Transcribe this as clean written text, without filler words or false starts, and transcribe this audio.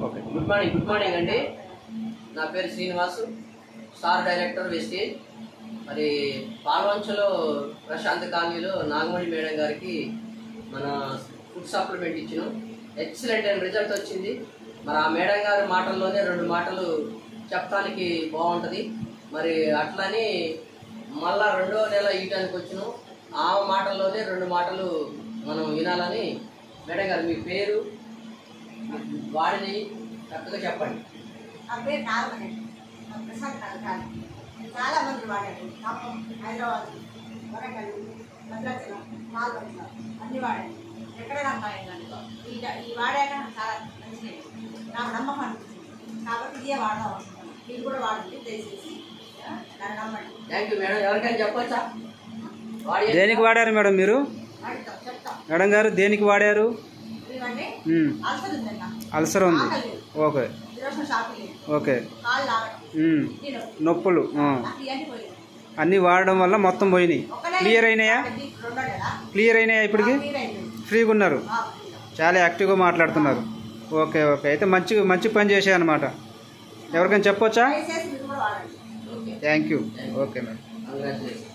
Okay. Good morning అండి. నా పేరు శ్రీనివాసు, స్టార్ డైరెక్టర్ వెస్టేజ్. మరి పాల్వంచలో ప్రశాంత్ కాలనీలో నాగమణి మేడం గారికి మన ఫుడ్ సప్లిమెంట్ ఇచ్చినాం. ఎక్సలెంట్ అయిన రిజల్ట్ వచ్చింది. మరి ఆ మేడం గారి మాటల్లోనే 2 మాటలు చెప్పడానికి బాగుంటుంది. మరి అట్లని మళ్ళా 2వ నెల ఇయటానికి వచ్చినాం. ఆ మాటల్లోనే 2 మాటలు మనం వినాలని మేడం గారు మీ పేరు వాడిని చక్కగా చెప్పండి. నా పేరు నాగమణి, ప్రశాంత్ కాలనీ. చాలా మంది వాడారు. ఖమ్మం, హైదరాబాద్, వరంగల్, భద్రాచలం, పాల్వంచ అన్ని వాడారు. ఎక్కడైనా ఈ వాడాక చాలా మంచిది, నాకు నమ్మకం అనిపించింది. కాబట్టి ఇదే వాడదాం అనుకుంటున్నాను. మీరు కూడా వాడండి దయచేసి, నన్ను నమ్మండి. Thank you madam. ఎవరికైనా చెప్పొచ్చా? దేనికి వాడారు మేడం మీరు? చెప్తాం మేడం గారు దేనికి వాడారు? ఎందుకంటే అల్సర్ ఉందన్న, అల్సర్ ఉంది. Okay okay. నొప్పులు అన్నీ వాడడం వల్ల మొత్తం పోయినాయి. క్లియర్ అయినాయా? క్లియర్ అయినాయా? ఇప్పటికి ఫ్రీగా ఉన్నారు, చాలా యాక్టివ్గా మాట్లాడుతున్నారు. Okay okay. అయితే మంచి పని చేశారనమాట. ఎవరికైనా చెప్పొచ్చా? దయచేసి మీరు కూడా వాడండి. Thank you. Okay madam. Congratulation.